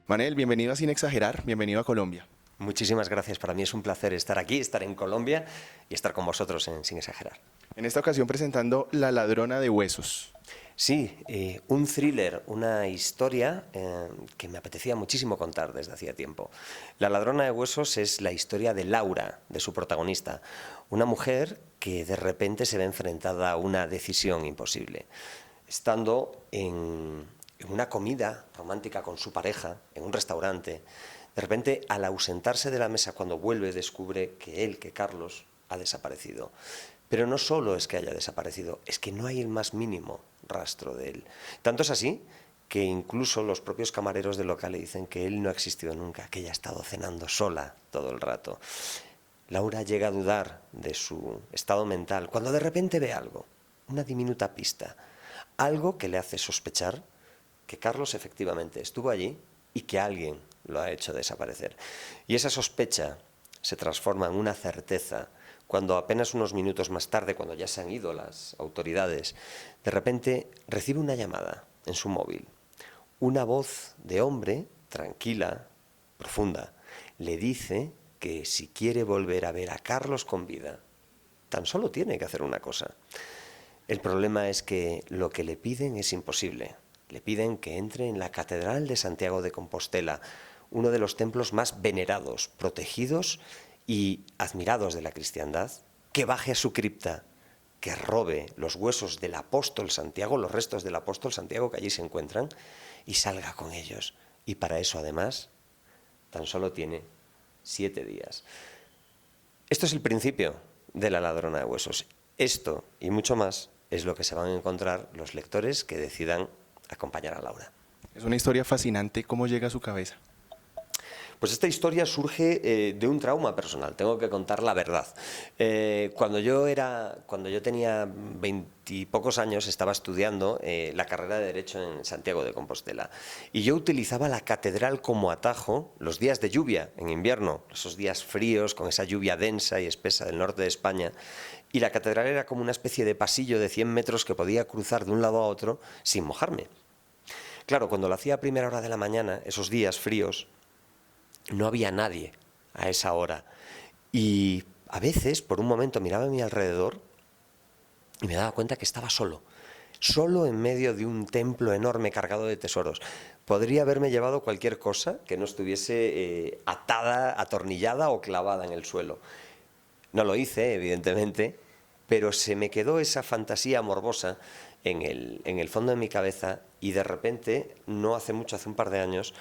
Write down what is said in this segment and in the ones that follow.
Manel, bienvenido a Sin Exagerar, bienvenido a Colombia. Muchísimas gracias, para mí es un placer estar aquí, estar en Colombia y estar con vosotros Sin Exagerar. En esta ocasión presentando La ladrona de huesos. Sí, un thriller, una historia que me apetecía muchísimo contar desde hacía tiempo. La ladrona de huesos es la historia de Laura, de su protagonista, una mujer que de repente se ve enfrentada a una decisión imposible. Estando en una comida romántica con su pareja, en un restaurante, de repente, al ausentarse de la mesa, cuando vuelve, descubre que Carlos, ha desaparecido. Pero no solo es que haya desaparecido, es que no hay el más mínimo rastro de él. Tanto es así que incluso los propios camareros del local le dicen que él no ha existido nunca, que ella ha estado cenando sola todo el rato. Laura llega a dudar de su estado mental cuando de repente ve algo, una diminuta pista, algo que le hace sospechar que Carlos efectivamente estuvo allí y que alguien lo ha hecho desaparecer. Y esa sospecha se transforma en una certeza cuando apenas unos minutos más tarde, cuando ya se han ido las autoridades, de repente recibe una llamada en su móvil. Una voz de hombre, tranquila, profunda, le dice que si quiere volver a ver a Carlos con vida, tan solo tiene que hacer una cosa. El problema es que lo que le piden es imposible. Le piden que entre en la Catedral de Santiago de Compostela, uno de los templos más venerados, protegidos y admirados de la cristiandad, que baje a su cripta, que robe los huesos del apóstol Santiago, los restos del apóstol Santiago que allí se encuentran, y salga con ellos. Y para eso, además, tan solo tiene 7 días. Esto es el principio de La ladrona de huesos. Esto y mucho más es lo que se van a encontrar los lectores que decidan acompañar a Laura. Es una historia fascinante, ¿cómo llega a su cabeza? Pues esta historia surge de un trauma personal, tengo que contar la verdad. Cuando yo tenía 20 y pocos años, estaba estudiando la carrera de Derecho en Santiago de Compostela. Y yo utilizaba la catedral como atajo los días de lluvia, en invierno, esos días fríos, con esa lluvia densa y espesa del norte de España. Y la catedral era como una especie de pasillo de 100 metros que podía cruzar de un lado a otro sin mojarme. Claro, cuando lo hacía a primera hora de la mañana, esos días fríos, no había nadie a esa hora. Y a veces, por un momento, miraba a mi alrededor y me daba cuenta que estaba solo. Solo en medio de un templo enorme cargado de tesoros. Podría haberme llevado cualquier cosa que no estuviese atada, atornillada o clavada en el suelo. No lo hice, evidentemente, pero se me quedó esa fantasía morbosa en el fondo de mi cabeza y de repente, no hace mucho, hace un par de años,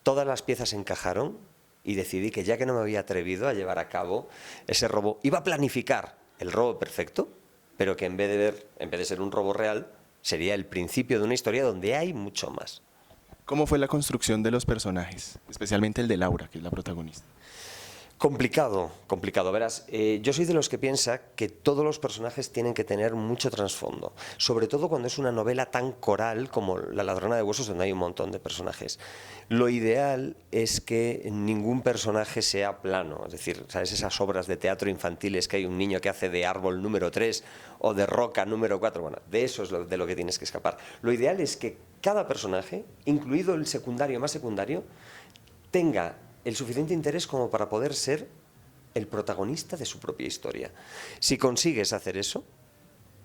todas las piezas encajaron y decidí que ya que no me había atrevido a llevar a cabo ese robo, iba a planificar el robo perfecto, pero que en vez de ser un robo real, sería el principio de una historia donde hay mucho más. ¿Cómo fue la construcción de los personajes, especialmente el de Laura, que es la protagonista? Complicado, complicado. Verás, yo soy de los que piensa que todos los personajes tienen que tener mucho trasfondo, sobre todo cuando es una novela tan coral como La ladrona de huesos, donde hay un montón de personajes. Lo ideal es que ningún personaje sea plano, es decir, ¿sabes? Esas obras de teatro infantiles que hay un niño que hace de árbol número 3 o de roca número 4, bueno, de eso es de lo que tienes que escapar. Lo ideal es que cada personaje, incluido el secundario más secundario, tenga el suficiente interés como para poder ser el protagonista de su propia historia. Si consigues hacer eso,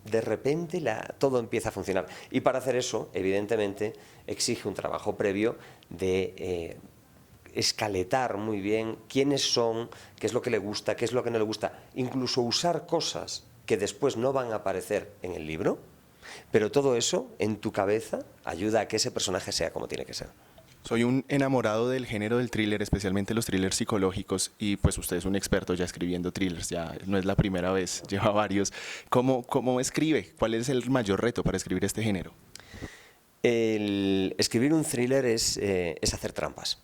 de repente todo empieza a funcionar. Y para hacer eso, evidentemente, exige un trabajo previo de escaletar muy bien quiénes son, qué es lo que le gusta, qué es lo que no le gusta. Incluso usar cosas que después no van a aparecer en el libro, pero todo eso en tu cabeza ayuda a que ese personaje sea como tiene que ser. Soy un enamorado del género del thriller, especialmente los thrillers psicológicos, y pues usted es un experto ya escribiendo thrillers, ya no es la primera vez, lleva varios. ¿Cómo escribe? ¿Cuál es el mayor reto para escribir este género? El escribir un thriller es hacer trampas.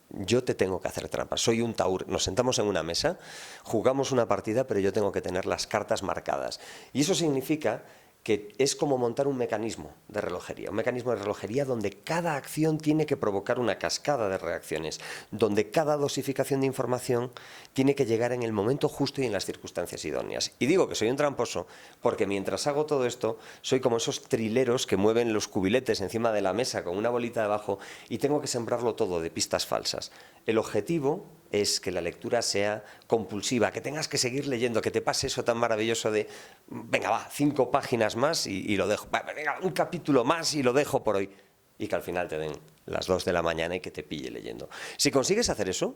Yo te tengo que hacer trampas, soy un taur, nos sentamos en una mesa, jugamos una partida, pero yo tengo que tener las cartas marcadas. Y eso significa que es como montar un mecanismo de relojería donde cada acción tiene que provocar una cascada de reacciones, donde cada dosificación de información tiene que llegar en el momento justo y en las circunstancias idóneas. Y digo que soy un tramposo porque mientras hago todo esto, soy como esos trileros que mueven los cubiletes encima de la mesa con una bolita debajo y tengo que sembrarlo todo de pistas falsas. El objetivo es que la lectura sea compulsiva, que tengas que seguir leyendo, que te pase eso tan maravilloso de, venga, va, 5 páginas más y lo dejo, venga, un capítulo más y lo dejo por hoy, y que al final te den las 2 de la mañana y que te pille leyendo. Si consigues hacer eso,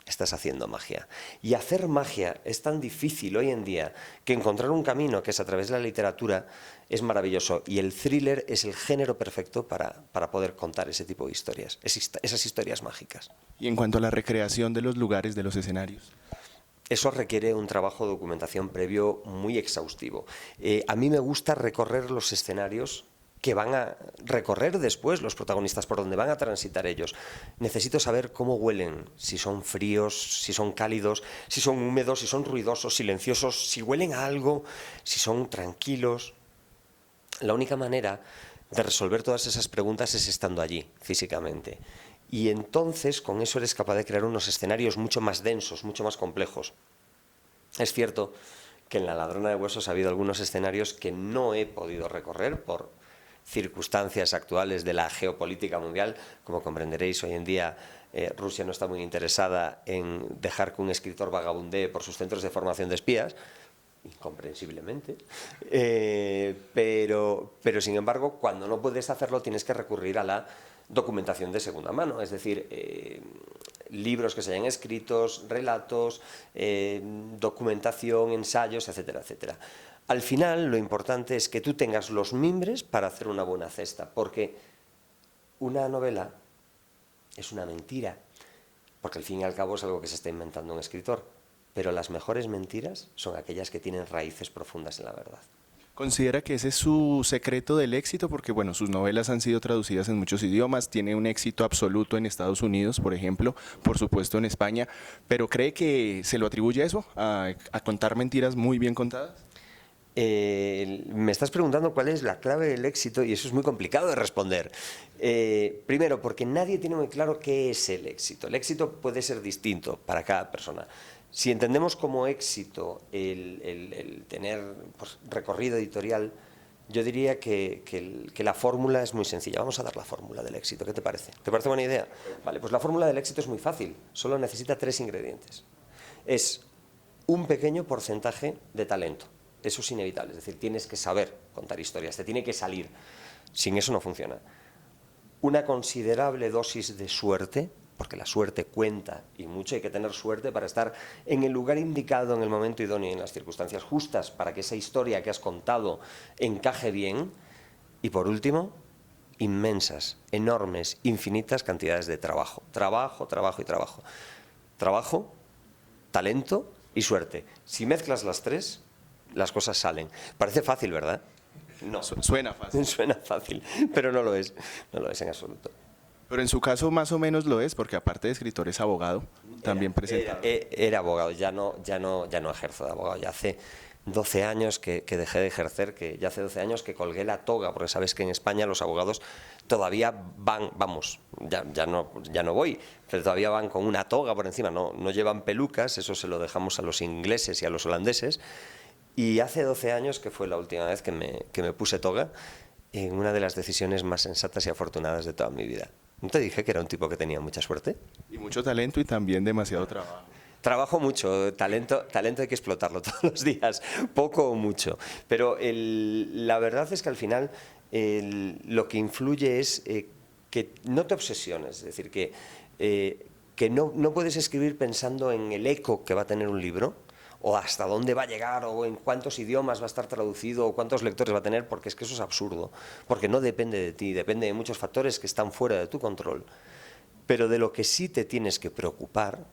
estás haciendo magia. Y hacer magia es tan difícil hoy en día que encontrar un camino que es a través de la literatura es maravilloso. Y el thriller es el género perfecto para poder contar ese tipo de historias, esas historias mágicas. Y en cuanto a la recreación de los lugares, de los escenarios. Eso requiere un trabajo de documentación previo muy exhaustivo. A mí me gusta recorrer los escenarios que van a recorrer después los protagonistas, por donde van a transitar ellos. Necesito saber cómo huelen, si son fríos, si son cálidos, si son húmedos, si son ruidosos, silenciosos, si huelen a algo, si son tranquilos. La única manera de resolver todas esas preguntas es estando allí, físicamente. Y entonces con eso eres capaz de crear unos escenarios mucho más densos, mucho más complejos. Es cierto que en La ladrona de huesos ha habido algunos escenarios que no he podido recorrer por circunstancias actuales de la geopolítica mundial. Como comprenderéis, hoy en día Rusia no está muy interesada en dejar que un escritor vagabundee por sus centros de formación de espías, incomprensiblemente, pero sin embargo, cuando no puedes hacerlo tienes que recurrir a la documentación de segunda mano, es decir, libros que se hayan escritos, relatos, documentación, ensayos, etcétera, etcétera. Al final, lo importante es que tú tengas los mimbres para hacer una buena cesta, porque una novela es una mentira, porque al fin y al cabo es algo que se está inventando un escritor, pero las mejores mentiras son aquellas que tienen raíces profundas en la verdad. ¿Considera que ese es su secreto del éxito? Porque, bueno, sus novelas han sido traducidas en muchos idiomas, tiene un éxito absoluto en Estados Unidos, por ejemplo, por supuesto en España, pero ¿cree que se lo atribuye a eso, a contar mentiras muy bien contadas? Me estás preguntando cuál es la clave del éxito y eso es muy complicado de responder. Primero, porque nadie tiene muy claro qué es el éxito. El éxito puede ser distinto para cada persona. Si entendemos como éxito el tener pues, recorrido editorial, yo diría que la fórmula es muy sencilla. Vamos a dar la fórmula del éxito. ¿Qué te parece? ¿Te parece buena idea? Vale, pues la fórmula del éxito es muy fácil. Solo necesita 3 ingredientes. Es un pequeño porcentaje de talento. Eso es inevitable, es decir, tienes que saber contar historias, te tiene que salir. Sin eso no funciona. Una considerable dosis de suerte, porque la suerte cuenta y mucho, hay que tener suerte para estar en el lugar indicado, en el momento idóneo y en las circunstancias justas para que esa historia que has contado encaje bien. Y por último, inmensas, enormes, infinitas cantidades de trabajo. Trabajo, trabajo y trabajo. Trabajo, talento y suerte. Si mezclas las 3, las cosas salen. Parece fácil, ¿verdad? No. Suena fácil. Suena fácil, pero no lo es. No lo es en absoluto. Pero en su caso más o menos lo es, porque aparte de escritor es abogado, también presentador. Era abogado, ya no ejerzo de abogado. Ya hace 12 años que dejé de ejercer, ya hace 12 años que colgué la toga, porque sabes que en España los abogados todavía van, vamos, ya no voy, pero todavía van con una toga por encima, no llevan pelucas, eso se lo dejamos a los ingleses y a los holandeses. Y hace 12 años, que fue la última vez que me puse toga, en una de las decisiones más sensatas y afortunadas de toda mi vida. ¿No te dije que era un tipo que tenía mucha suerte? Y mucho talento y también demasiado trabajo. Trabajo mucho, talento hay que explotarlo todos los días, poco o mucho. Pero la verdad es que al final lo que influye es que no te obsesiones, es decir, que no puedes escribir pensando en el eco que va a tener un libro, o hasta dónde va a llegar, o en cuántos idiomas va a estar traducido, o cuántos lectores va a tener, porque es que eso es absurdo, porque no depende de ti, depende de muchos factores que están fuera de tu control. Pero de lo que sí te tienes que preocupar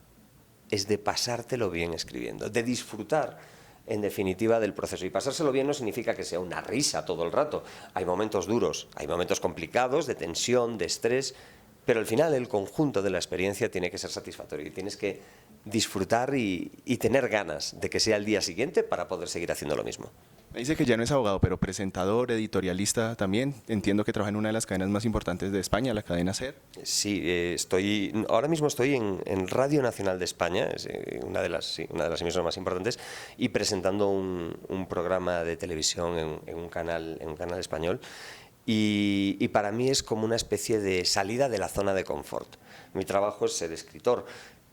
es de pasártelo bien escribiendo, de disfrutar, en definitiva, del proceso. Y pasárselo bien no significa que sea una risa todo el rato. Hay momentos duros, hay momentos complicados, de tensión, de estrés, pero al final el conjunto de la experiencia tiene que ser satisfactorio y tienes que disfrutar y tener ganas de que sea el día siguiente para poder seguir haciendo lo mismo. Me dice que ya no es abogado, pero presentador, editorialista también. Entiendo que trabaja en una de las cadenas más importantes de España, la cadena SER. Sí, ahora mismo estoy en Radio Nacional de España, es sí, una de las emisoras más importantes, y presentando un programa de televisión en un canal español. Y para mí es como una especie de salida de la zona de confort. Mi trabajo es ser escritor,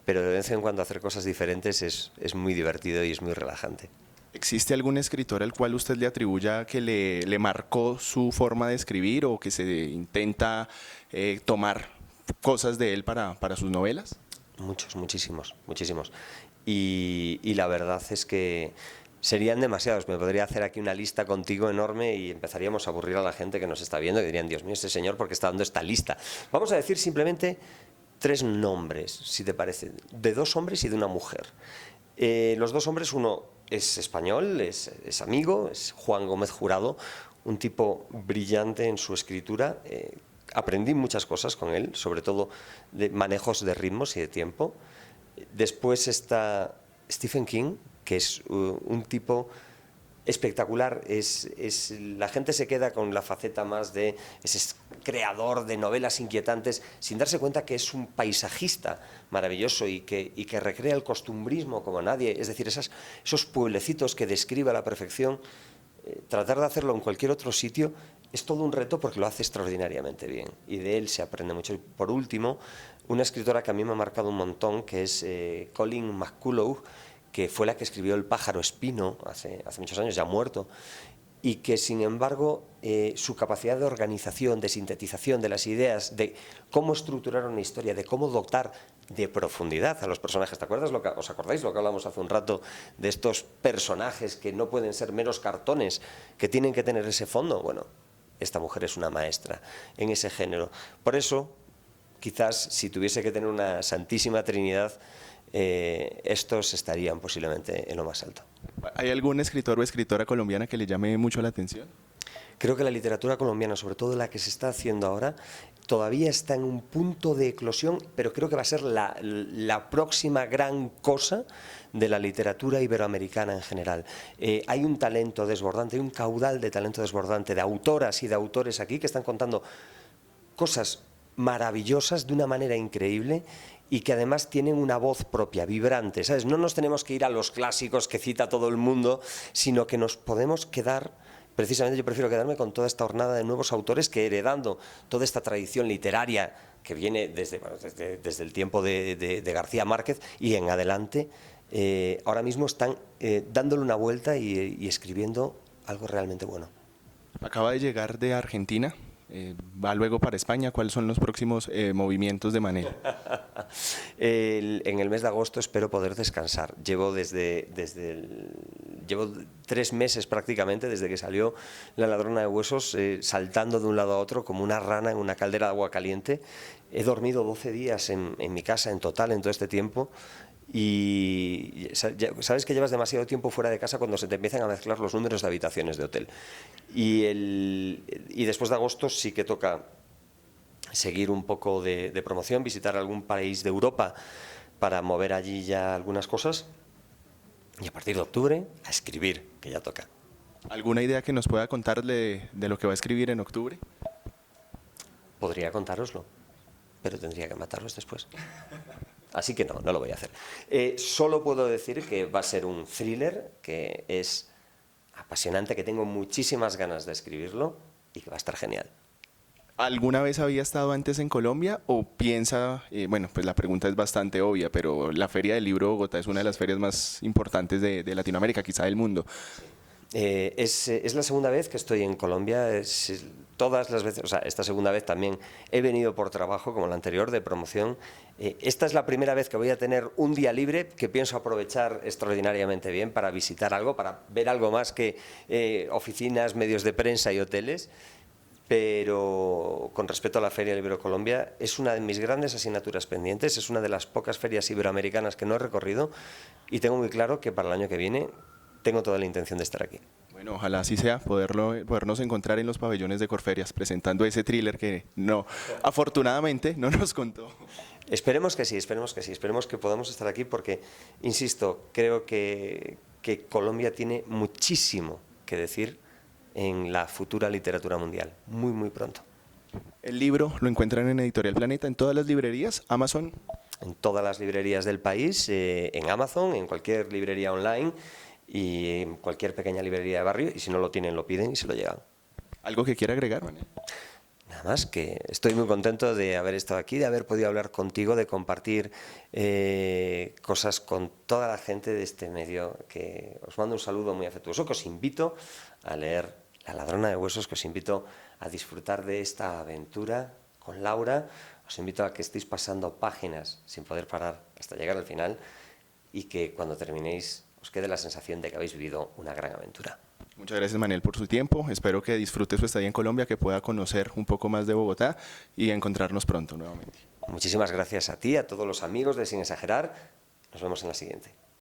pero de vez en cuando hacer cosas diferentes es muy divertido y es muy relajante. ¿Existe algún escritor al cual usted le atribuya que le marcó su forma de escribir o que se intenta tomar cosas de él para sus novelas? Muchos, muchísimos, muchísimos. Y la verdad es que serían demasiados. Me podría hacer aquí una lista contigo enorme y empezaríamos a aburrir a la gente que nos está viendo y dirían, Dios mío, este señor, ¿por qué está dando esta lista? Vamos a decir simplemente 3 nombres, si te parece, de 2 hombres y de una mujer. Los 2 hombres, uno es español, es amigo, es Juan Gómez Jurado, un tipo brillante en su escritura. Aprendí muchas cosas con él, sobre todo de manejos de ritmos y de tiempo. Después está Stephen King, que es un tipo espectacular. La gente se queda con la faceta más de ese creador de novelas inquietantes sin darse cuenta que es un paisajista maravilloso y que recrea el costumbrismo como nadie, es decir, esos pueblecitos que describe a la perfección. Tratar de hacerlo en cualquier otro sitio es todo un reto porque lo hace extraordinariamente bien y de él se aprende mucho. Y por último, una escritora que a mí me ha marcado un montón, que es Colleen McCullough, que fue la que escribió El pájaro espino hace muchos años, ya muerto, y que sin embargo su capacidad de organización, de sintetización de las ideas, de cómo estructurar una historia, de cómo dotar de profundidad a los personajes. ¿Os acordáis lo que hablamos hace un rato de estos personajes que no pueden ser meros cartones, que tienen que tener ese fondo? Bueno, esta mujer es una maestra en ese género. Por eso, quizás si tuviese que tener una santísima trinidad, estos estarían posiblemente en lo más alto. ¿Hay algún escritor o escritora colombiana que le llame mucho la atención? Creo que la literatura colombiana, sobre todo la que se está haciendo ahora, todavía está en un punto de eclosión, pero creo que va a ser la próxima gran cosa de la literatura iberoamericana en general. Hay un talento desbordante, hay un caudal de talento desbordante, de autoras y de autores aquí que están contando cosas maravillosas de una manera increíble y que además tienen una voz propia, vibrante, ¿sabes? No nos tenemos que ir a los clásicos que cita todo el mundo, sino que nos podemos quedar, precisamente yo prefiero quedarme con toda esta hornada de nuevos autores que, heredando toda esta tradición literaria que viene desde el tiempo de García Márquez y en adelante, ahora mismo están dándole una vuelta y escribiendo algo realmente bueno. Acaba de llegar de Argentina. ¿Va luego para España? ¿Cuáles son los próximos movimientos de Manel? En el mes de agosto espero poder descansar. Llevo 3 meses prácticamente desde que salió La ladrona de huesos, saltando de un lado a otro como una rana en una caldera de agua caliente. He dormido 12 días en mi casa en total en todo este tiempo. Y sabes que llevas demasiado tiempo fuera de casa cuando se te empiezan a mezclar los números de habitaciones de hotel. Y después de agosto sí que toca seguir un poco de promoción, visitar algún país de Europa para mover allí ya algunas cosas. Y a partir de octubre, a escribir, que ya toca. ¿Alguna idea que nos pueda contar de lo que va a escribir en octubre? Podría contároslo, pero tendría que mataros después. Así que no lo voy a hacer. Solo puedo decir que va a ser un thriller que es apasionante, que tengo muchísimas ganas de escribirlo y que va a estar genial. ¿Alguna vez había estado antes en Colombia o piensa, bueno, pues la pregunta es bastante obvia, pero la Feria del Libro de Bogotá es una de las ferias más importantes de Latinoamérica, quizá del mundo? Es la segunda vez que estoy en Colombia. Todas las veces, o sea, esta segunda vez también he venido por trabajo, como la anterior, de promoción. Esta es la primera vez que voy a tener un día libre que pienso aprovechar extraordinariamente bien para visitar algo, para ver algo más que oficinas, medios de prensa y hoteles. Pero con respecto a la Feria del Libro de Colombia, es una de mis grandes asignaturas pendientes, es una de las pocas ferias iberoamericanas que no he recorrido y tengo muy claro que para el año que viene tengo toda la intención de estar aquí. Bueno, ojalá así sea, podernos encontrar en los pabellones de Corferias presentando ese thriller que afortunadamente no nos contó. Esperemos que sí, esperemos que podamos estar aquí porque, insisto, creo que Colombia tiene muchísimo que que decir en la futura literatura mundial, muy, muy pronto. El libro lo encuentran en Editorial Planeta, en todas las librerías, Amazon. En todas las librerías del país, en Amazon, en cualquier librería online y en cualquier pequeña librería de barrio, y si no lo tienen, lo piden y se lo llevan. ¿Algo que quiera agregar, Manuel? Nada más que estoy muy contento de haber estado aquí, de haber podido hablar contigo, de compartir cosas con toda la gente de este medio, que os mando un saludo muy afectuoso, que os invito a leer La ladrona de huesos, que os invito a disfrutar de esta aventura con Laura, os invito a que estéis pasando páginas sin poder parar hasta llegar al final y que cuando terminéis os quede la sensación de que habéis vivido una gran aventura. Muchas gracias, Manuel, por su tiempo. Espero que disfrute su estadía en Colombia, que pueda conocer un poco más de Bogotá y encontrarnos pronto nuevamente. Muchísimas gracias a ti, a todos los amigos de Sin Exagerar. Nos vemos en la siguiente.